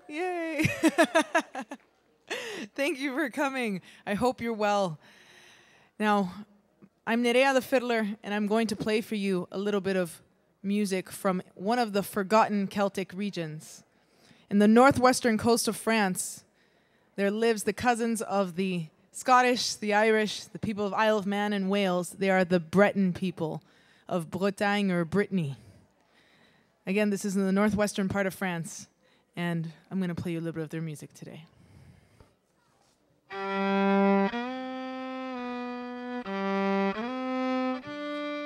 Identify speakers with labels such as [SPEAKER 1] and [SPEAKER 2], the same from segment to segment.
[SPEAKER 1] Yay! Thank you for coming. I hope you're well. Now, I'm Nerea the Fiddler, and I'm going to play for you a little bit of music from one of the forgotten Celtic regions. In the northwestern coast of France, there lives the cousins of the Scottish, the Irish, the people of Isle of Man and Wales. They are the Breton people of Bretagne or Brittany. Again, this is in the northwestern part of France, and I'm going to play you a little bit of their music today.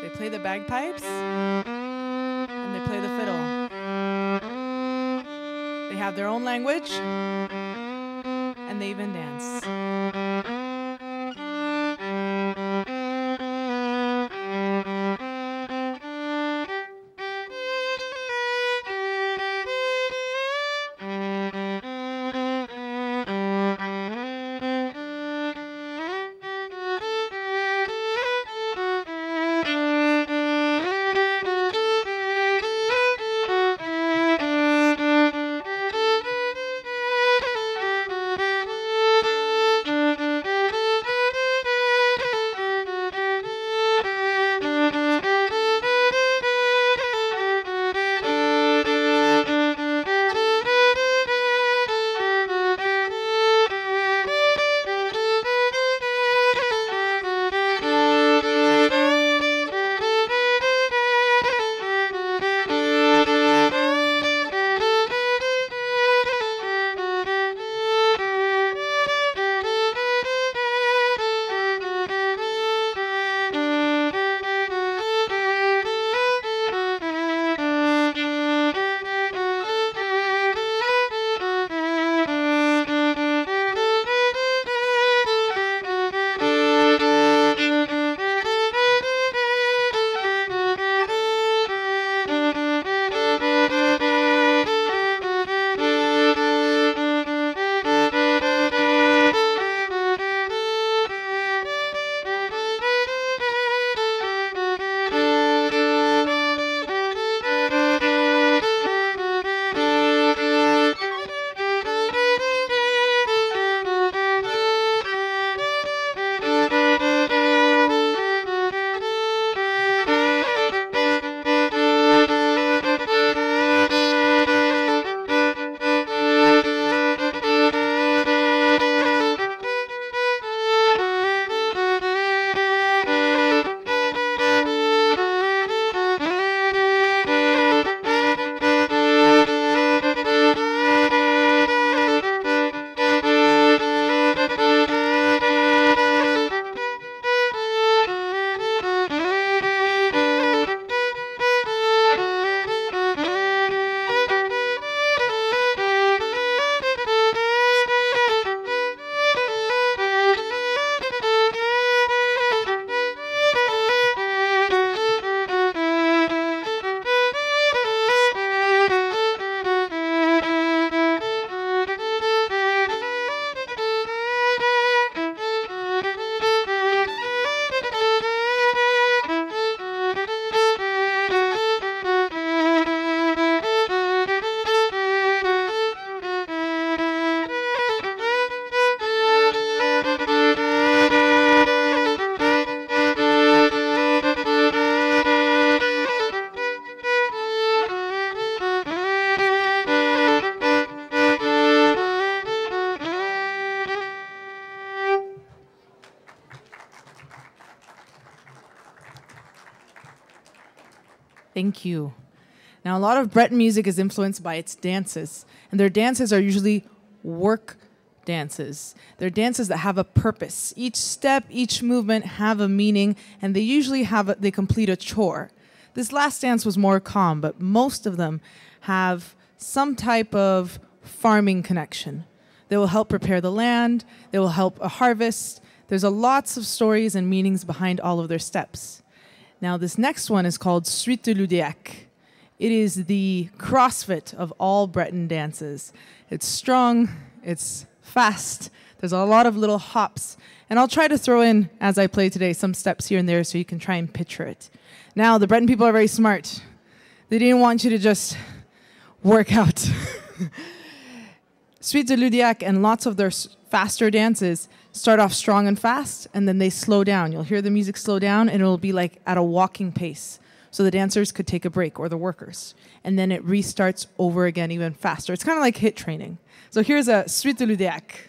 [SPEAKER 1] They play the bagpipes, and they play the fiddle. They have their own language, and they even dance. Thank you. Now, a lot of Breton music is influenced by its dances, and their dances are usually work dances. They're dances that have a purpose. Each step, each movement have a meaning, and they usually they complete a chore. This last dance was more calm, but most of them have some type of farming connection. They will help prepare the land. They will help a harvest. There's lots of stories and meanings behind all of their steps. Now, this next one is called Suite de Ludéac. It is the CrossFit of all Breton dances. It's strong, it's fast, there's a lot of little hops, and I'll try to throw in, as I play today, some steps here and there so you can try and picture it. Now, the Breton people are very smart. They didn't want you to just work out. Suite de Ludiac and lots of their faster dances start off strong and fast, and then they slow down. You'll hear the music slow down, and it'll be like at a walking pace. So the dancers could take a break, or the workers. And then it restarts over again even faster. It's kind of like HIIT training. So here's a Suite de Ludiac.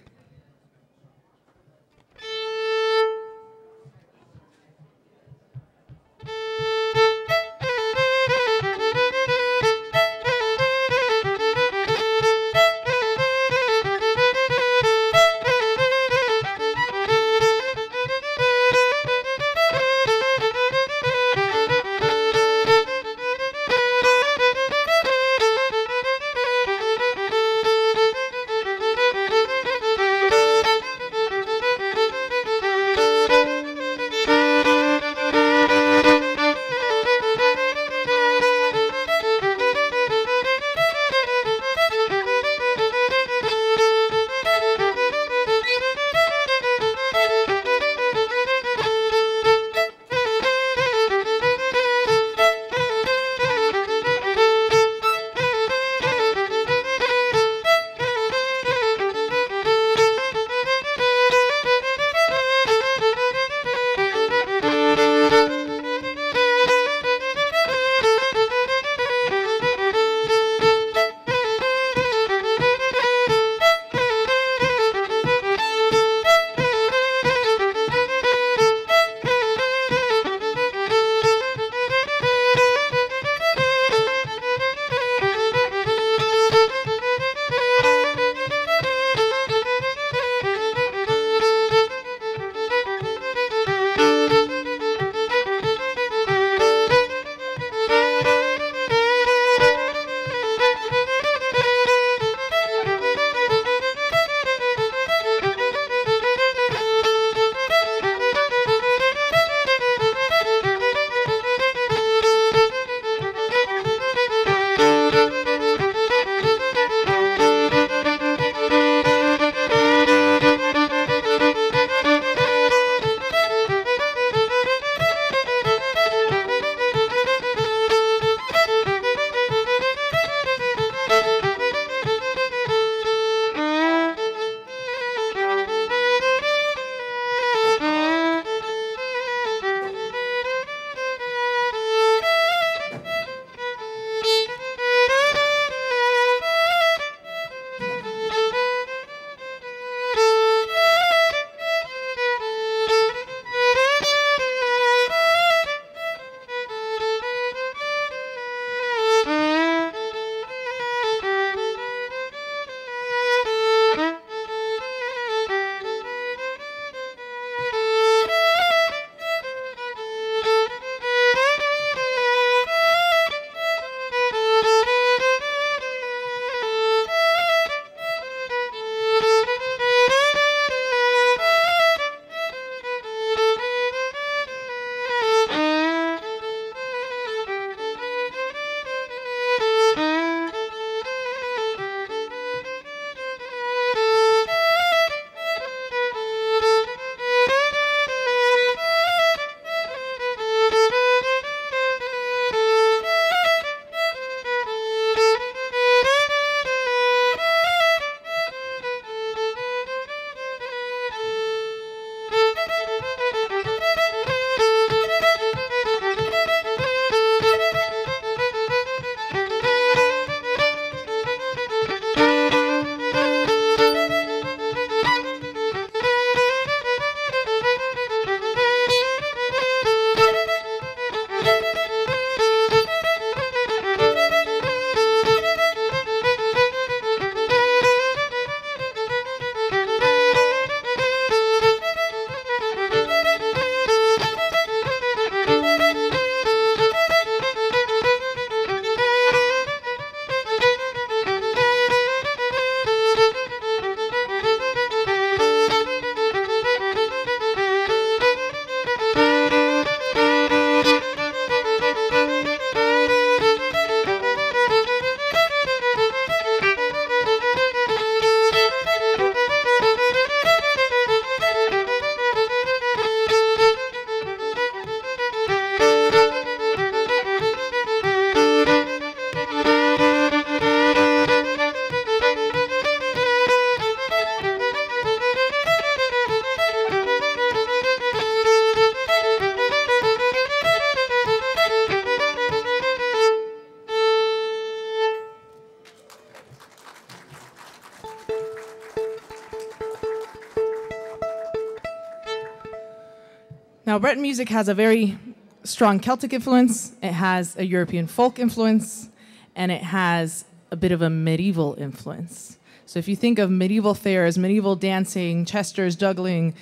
[SPEAKER 1] Now, Breton music has a very strong Celtic influence, it has a European folk influence, and it has a bit of a medieval influence. So if you think of medieval fairs, medieval dancing, chesters, juggling,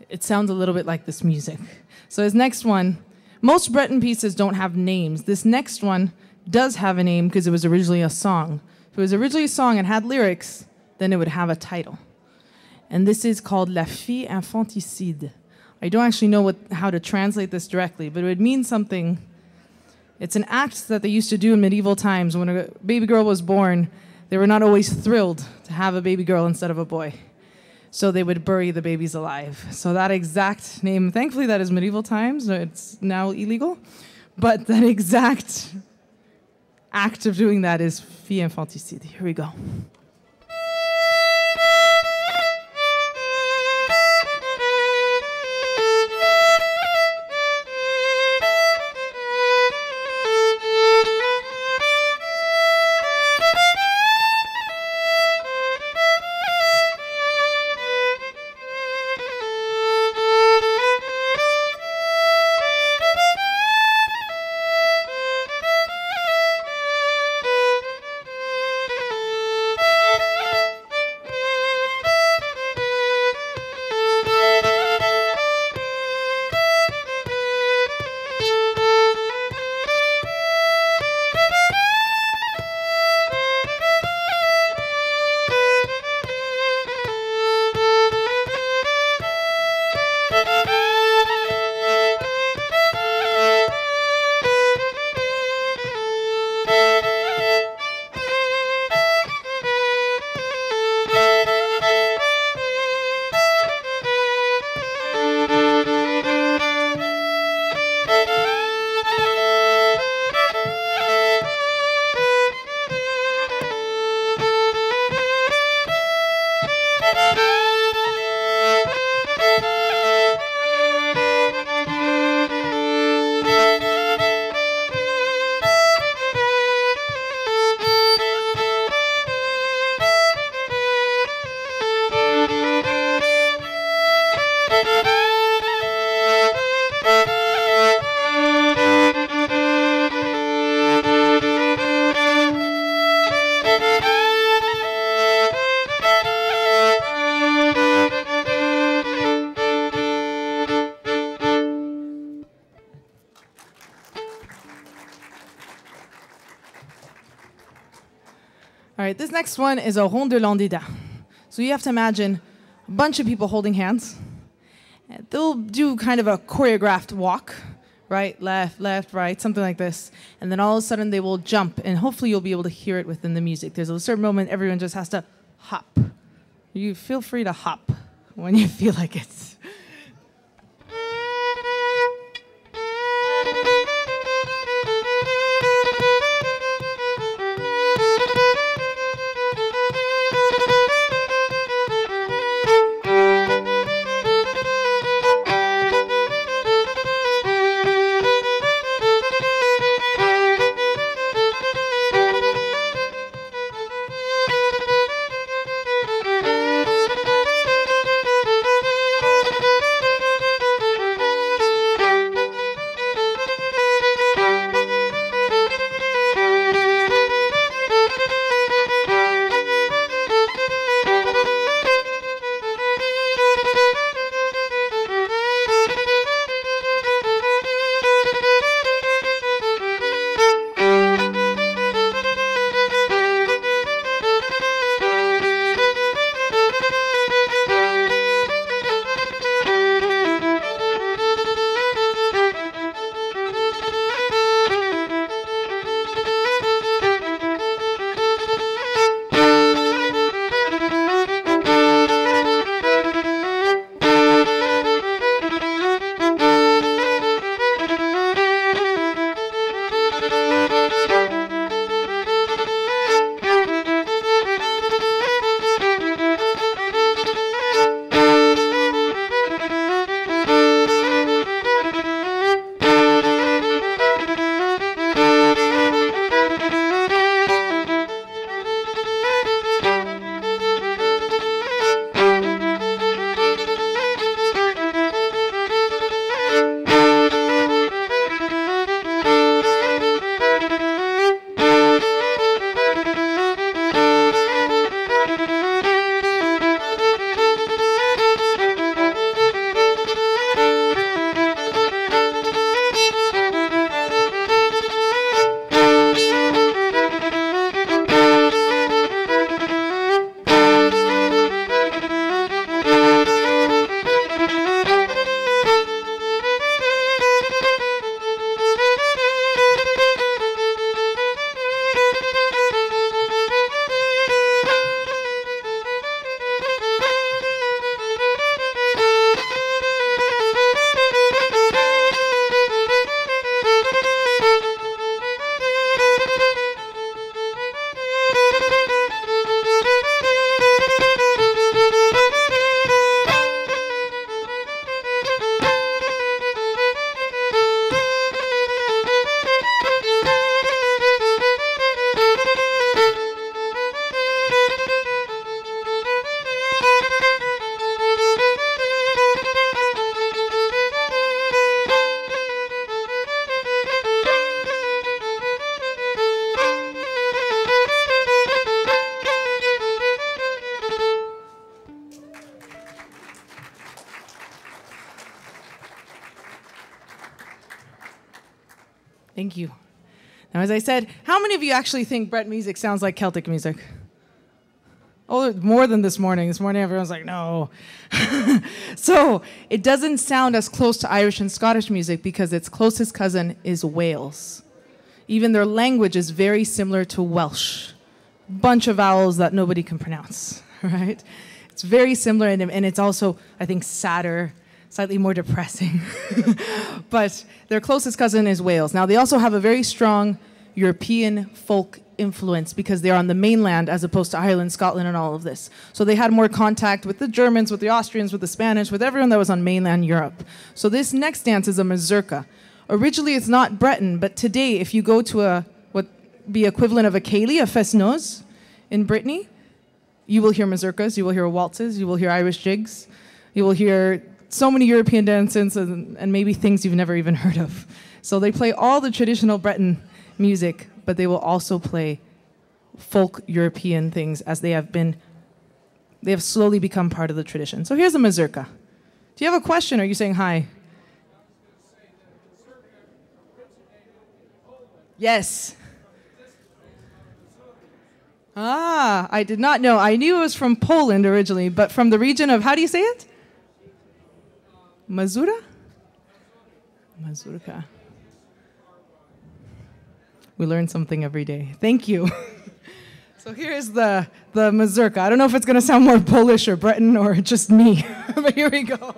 [SPEAKER 1] it sounds a little bit like this music. So this next one, most Breton pieces don't have names. This next one does have a name because it was originally a song. If it was originally a song and had lyrics, then it would have a title. And this is called La Fille Infanticide. I don't actually know how to translate this directly, but it would mean something. It's an act that they used to do in medieval times. When a baby girl was born, they were not always thrilled to have a baby girl instead of a boy. So they would bury the babies alive. So that exact name, thankfully that is medieval times, so it's now illegal, but that exact act of doing that is Fille Infanticide. Here we go. All right, this next one is a rond de landida. So you have to imagine a bunch of people holding hands. They'll do kind of a choreographed walk, right, left, right, something like this. And then all of a sudden they will jump, and hopefully you'll be able to hear it within the music. There's a certain moment everyone just has to hop. You feel free to hop when you feel like it. Thank you. Now, as I said, how many of you actually think Brett music sounds like Celtic music? Oh, more than this morning. This morning, everyone's like, no. So it doesn't sound as close to Irish and Scottish music because its closest cousin is Wales. Even their language is very similar to Welsh. Bunch of vowels that nobody can pronounce, right? It's very similar, and it's also, I think, sadder, slightly more depressing. But their closest cousin is Wales. Now, they also have a very strong European folk influence because they're on the mainland as opposed to Ireland, Scotland, and all of this. So they had more contact with the Germans, with the Austrians, with the Spanish, with everyone that was on mainland Europe. So this next dance is a mazurka. Originally, it's not Breton, but today, if you go to a what be equivalent of a céilí, a fest-noz in Brittany, you will hear mazurkas, you will hear waltzes, you will hear Irish jigs, you will hear so many European dances and maybe things you've never even heard of. So they play all the traditional Breton music, but they will also play folk European things as they have slowly become part of the tradition. So here's a mazurka. Do you have a question, or are you saying hi? Yes. Ah, I did not know. I knew it was from Poland originally, but from the region of, how do you say it? Mazura? Mazurka. We learn something every day. Thank you. So here's the mazurka. I don't know if it's going to sound more Polish or Breton or just me, but here we go.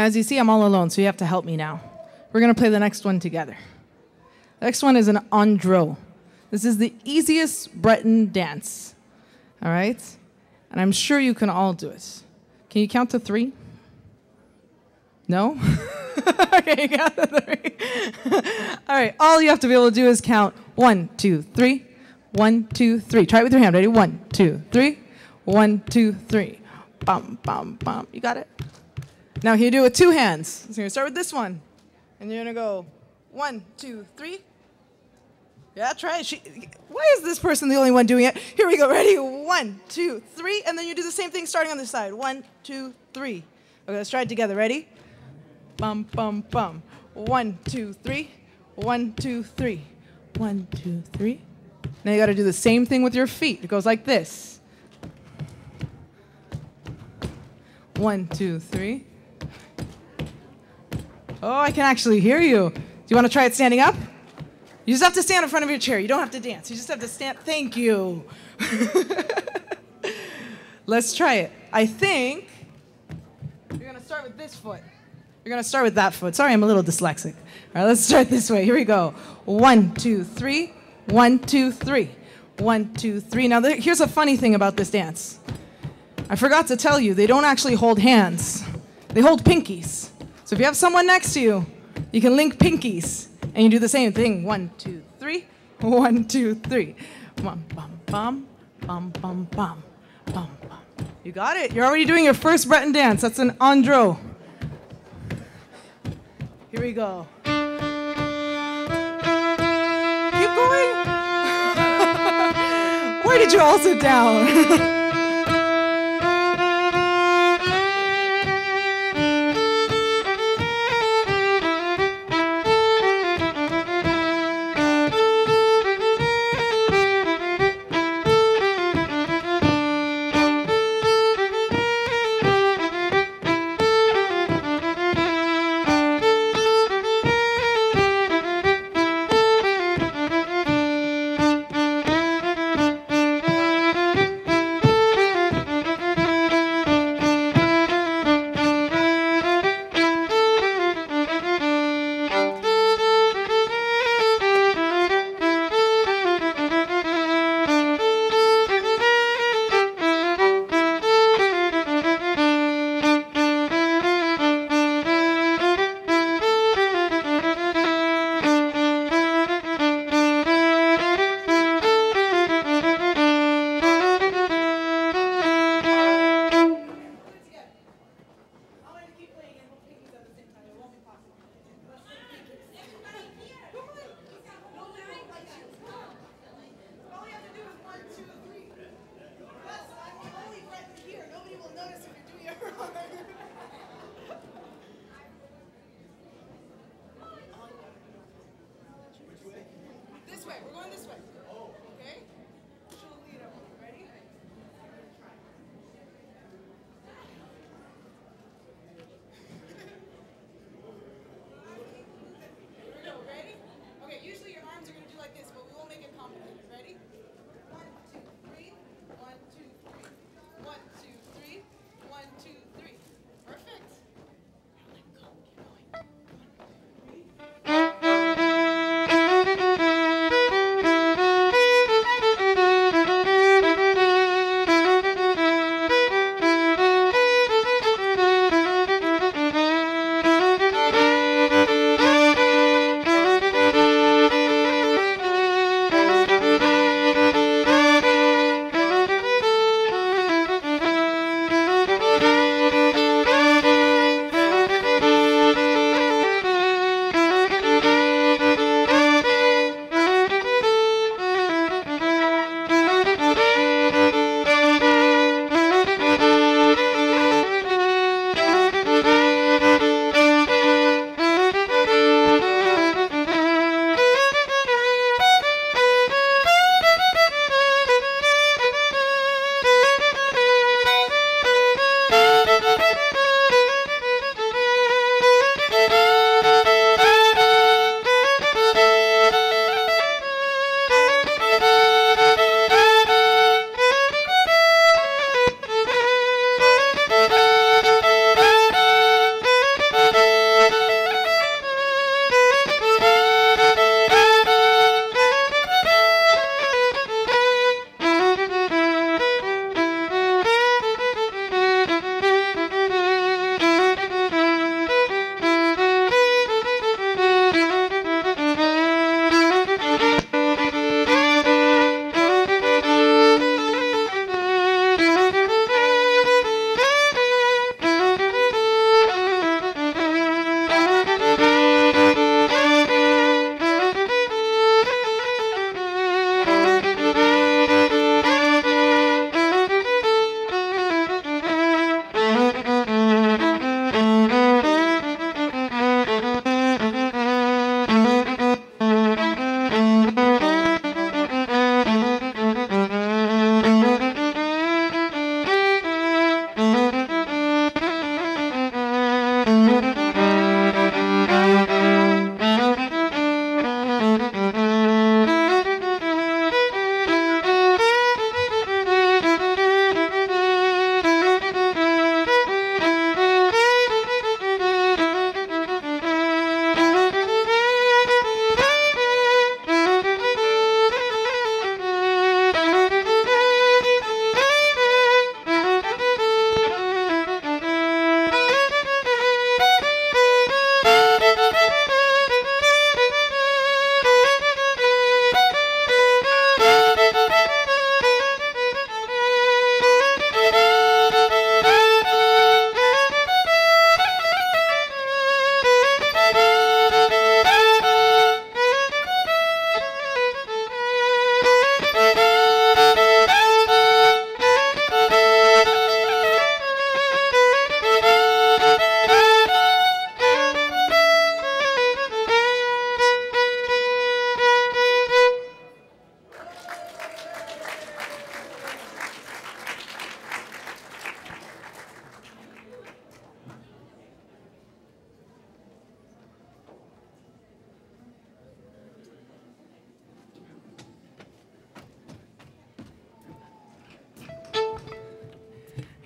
[SPEAKER 1] as you see, I'm all alone, so you have to help me now. We're going to play the next one together. The next one is an andro. This is the easiest Breton dance. All right? And I'm sure you can all do it. Can you count to 3? No? Okay, you count to 3. All right, all you have to be able to do is count 1, 2, 3. 1, 2, 3. Try it with your hand. Ready? 1, 2, 3. 1, 2, 3. Bum, bum, bum. You got it? Now, can you do it with 2 hands? So you're going to start with this one. And you're going to go 1, 2, 3. Yeah, try it. Why is this person the only one doing it? Here we go. Ready? 1, 2, 3. And then you do the same thing starting on this side. 1, 2, 3. Okay, let's try it together. Ready? Bum, bum, bum. 1, 2, 3. 1, 2, 3. 1, 2, 3. Now you got to do the same thing with your feet. It goes like this. 1, 2, 3. Oh, I can actually hear you. Do you want to try it standing up? You just have to stand in front of your chair. You don't have to dance. You just have to stand. Thank you. Let's try it. I think you're going to start with this foot. You're going to start with that foot. Sorry, I'm a little dyslexic. All right, let's start this way. Here we go. 1, 2, 3. 1, 2, 3. 1, 2, 3. Now, here's a funny thing about this dance. I forgot to tell you, they don't actually hold hands. They hold pinkies. So if you have someone next to you, you can link pinkies. And you do the same thing. 1, 2, 3. 1, 2, 3. Bum, bum, bum. Bum, bum, bum. Bum, bum. You got it. You're already doing your first Breton dance. That's an andro. Here we go. Keep going. Where did you all sit down?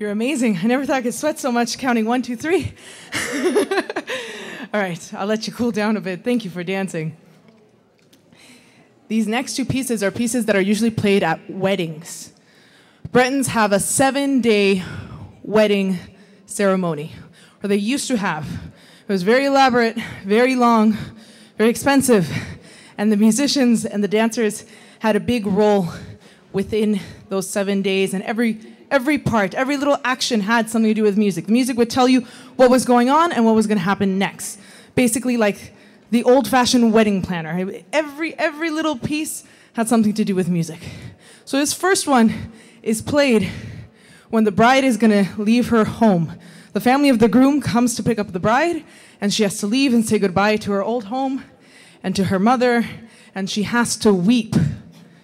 [SPEAKER 1] You're amazing. I never thought I could sweat so much counting 1, 2, 3. All right, I'll let you cool down a bit. Thank you for dancing. These next two pieces are pieces that are usually played at weddings. Bretons have a 7-day wedding ceremony, or they used to have. It was very elaborate, very long, very expensive, and the musicians and the dancers had a big role within those 7 days, and every part, every little action had something to do with music. The music would tell you what was going on and what was going to happen next. Basically like the old-fashioned wedding planner. Every little piece had something to do with music. So this first one is played when the bride is going to leave her home. The family of the groom comes to pick up the bride, and she has to leave and say goodbye to her old home and to her mother, and she has to weep.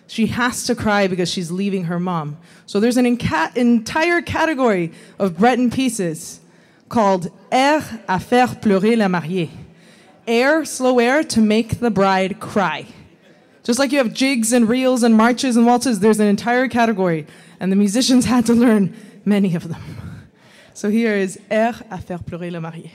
[SPEAKER 1] She has to cry because she's leaving her mom. So there's an entire category of Breton pieces called air à faire pleurer la mariée. Air, slow air, to make the bride cry. Just like you have jigs and reels and marches and waltzes, there's an entire category, and the musicians had to learn many of them. So here is air à faire pleurer la mariée.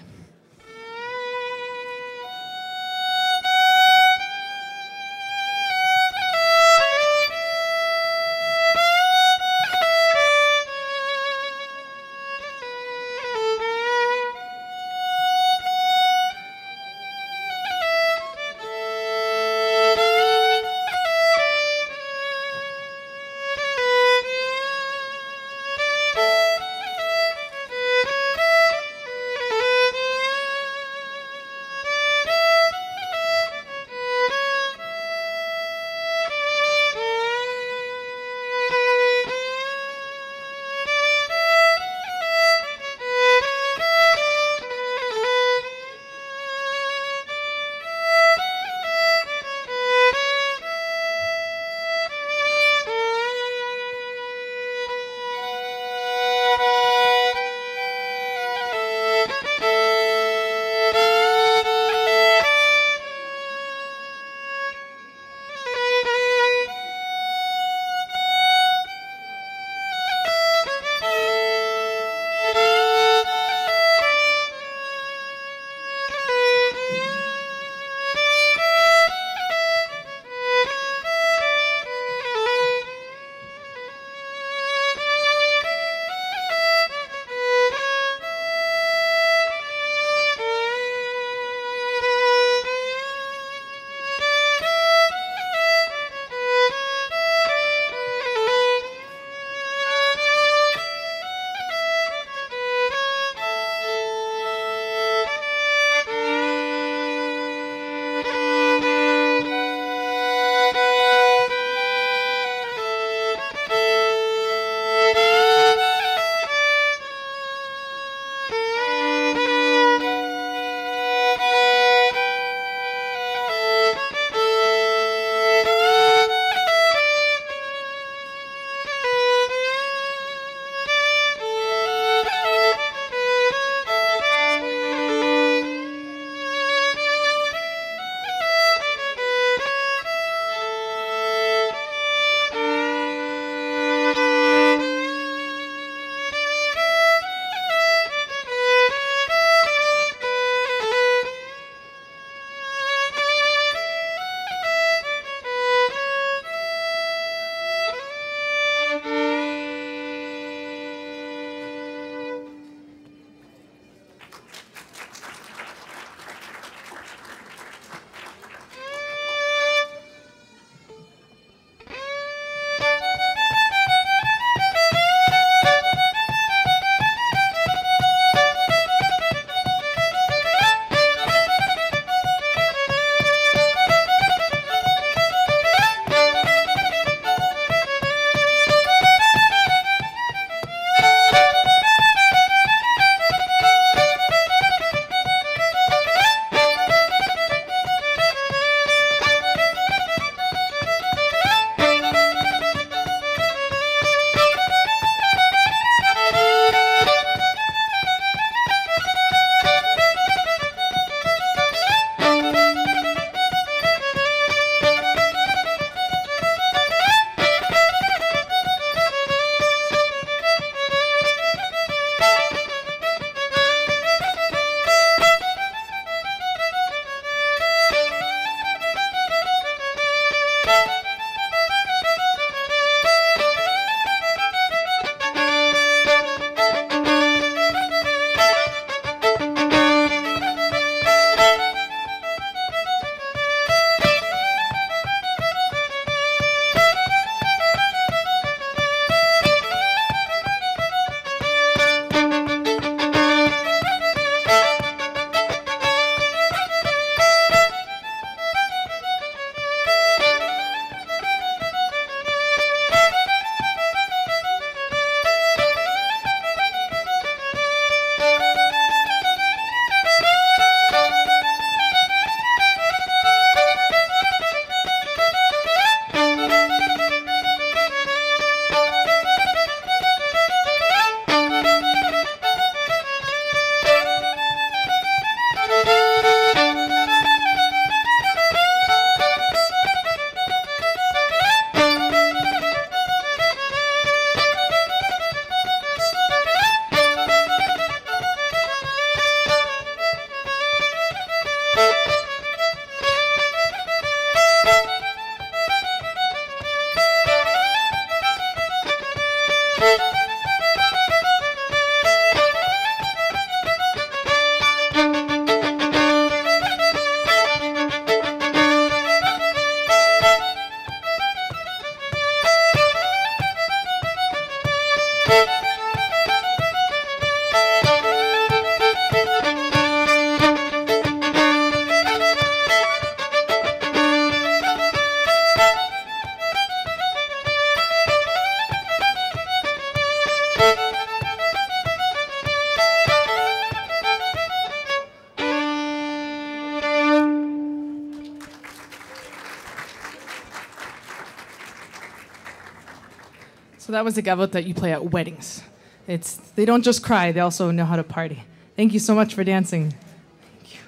[SPEAKER 1] So that was a gavotte that you play at weddings. They don't just cry, they also know how to party. Thank you so much for dancing. Thank you.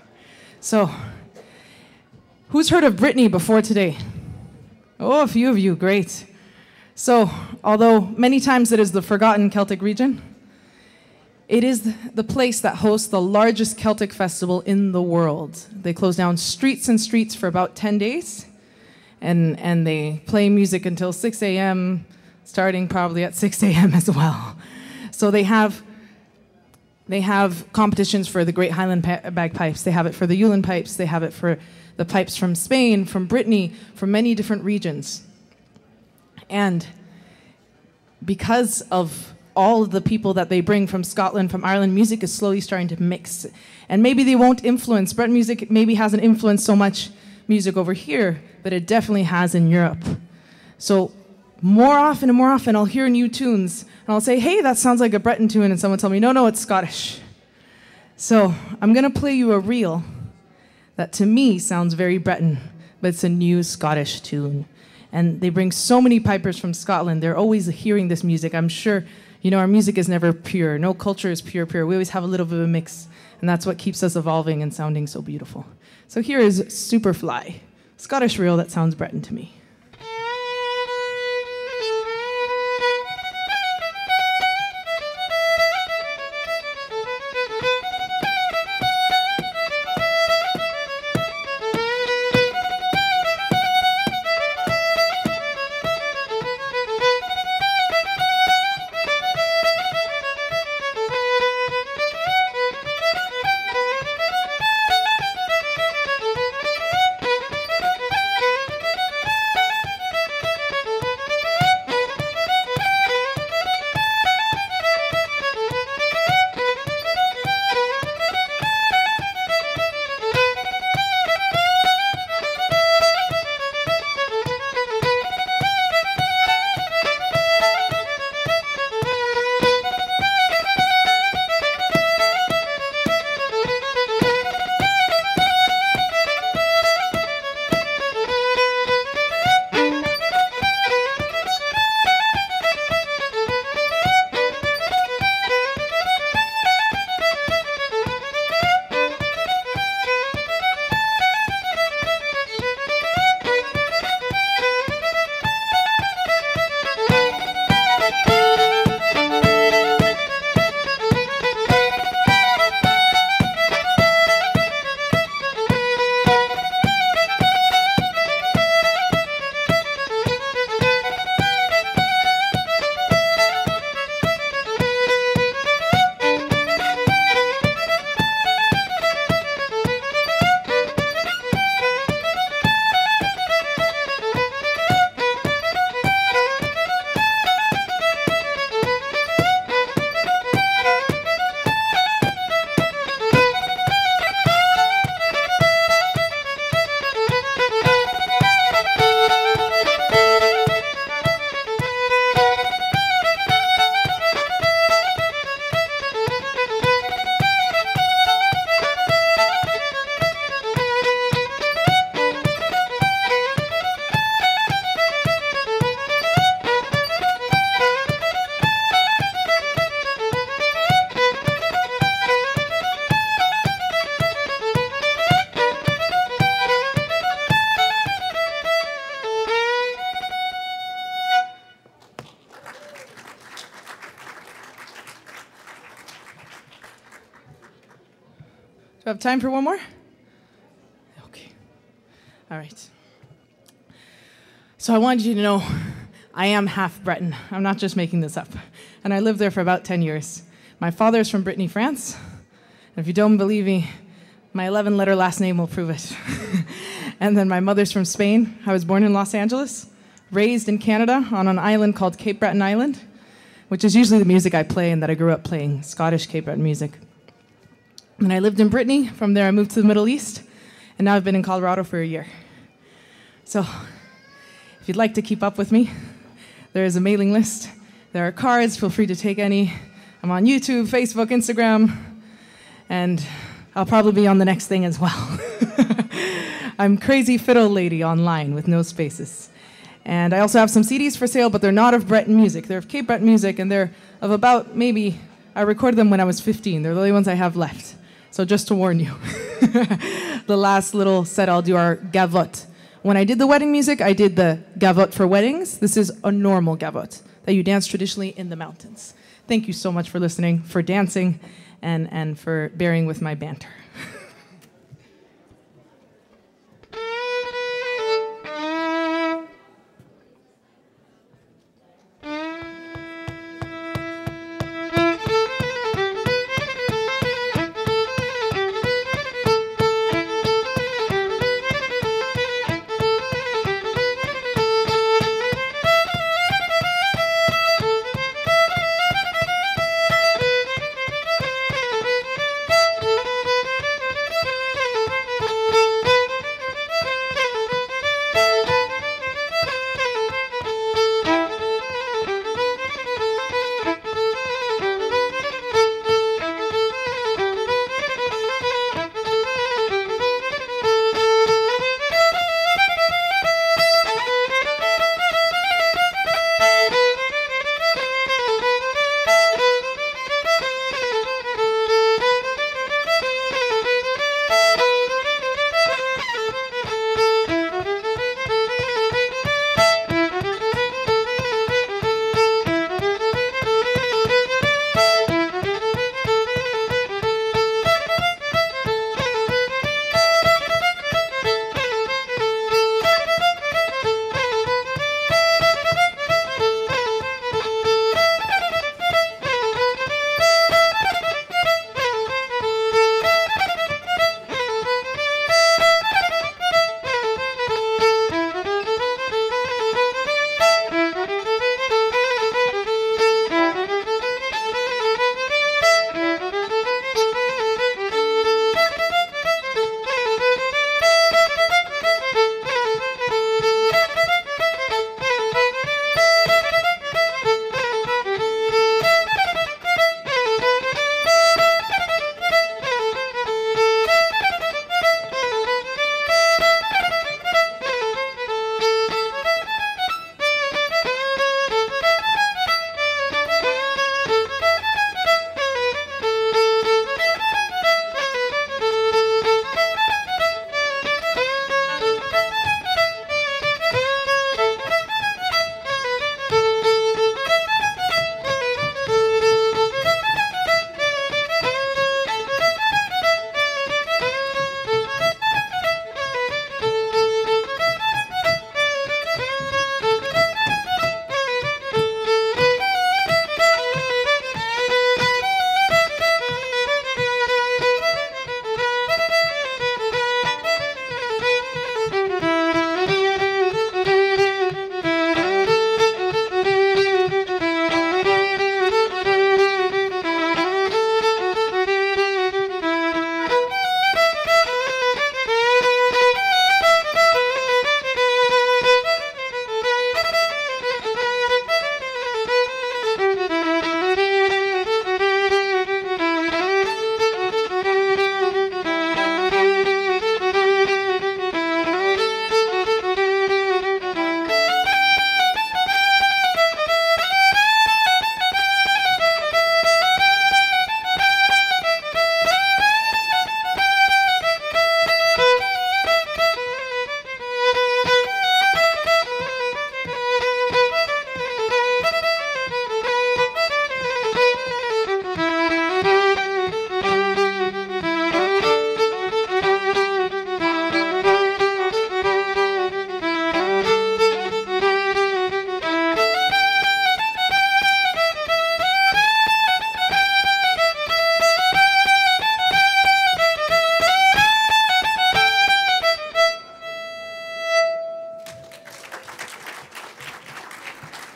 [SPEAKER 1] So, who's heard of Brittany before today? Oh, a few of you, great. So, although many times it is the forgotten Celtic region, it is the place that hosts the largest Celtic festival in the world. They close down streets and streets for about 10 days, and they play music until 6 a.m., starting probably at 6 a.m. as well. So they have competitions for the Great Highland bagpipes. They have it for the Yulin pipes. They have it for the pipes from Spain, from Brittany, from many different regions. And because of all of the people that they bring from Scotland, from Ireland, music is slowly starting to mix. And maybe they won't influence, Breton music maybe hasn't influenced so much music over here, but it definitely has in Europe. So more often and more often, I'll hear new tunes, and I'll say, hey, that sounds like a Breton tune, and someone will tell me, no, it's Scottish. So I'm going to play you a reel that to me sounds very Breton, but it's a new Scottish tune. And they bring so many pipers from Scotland. They're always hearing this music. I'm sure, our music is never pure. No culture is pure. We always have a little bit of a mix, and that's what keeps us evolving and sounding so beautiful. So here is Superfly, Scottish reel that sounds Breton to me. Do I have time for one more? Okay. All right. So I wanted you to know I am half Breton. I'm not just making this up. And I lived there for about 10 years. My father is from Brittany, France. And if you don't believe me, my 11-letter last name will prove it. And then my mother's from Spain. I was born in Los Angeles, raised in Canada on an island called Cape Breton Island, which is usually the music I play and that I grew up playing, Scottish Cape Breton music. And I lived in Brittany. From there, I moved to the Middle East, and now I've been in Colorado for a year. So if you'd like to keep up with me, there is a mailing list. There are cards. Feel free to take any. I'm on YouTube, Facebook, Instagram, and I'll probably be on the next thing as well. I'm Crazy Fiddle Lady online with no spaces. And I also have some CDs for sale, but they're not of Breton music. They're of Cape Breton music, and they're of about maybe, I recorded them when I was 15. They're the only ones I have left. So just to warn you. The last little set I'll do are gavotte. When I did the wedding music, I did the gavotte for weddings. This is a normal gavotte that you dance traditionally in the mountains. Thank you so much for listening, for dancing, and for bearing with my banter.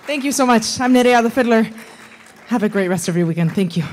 [SPEAKER 1] Thank you so much. I'm Nerea the Fiddler. Have a great rest of your weekend. Thank you.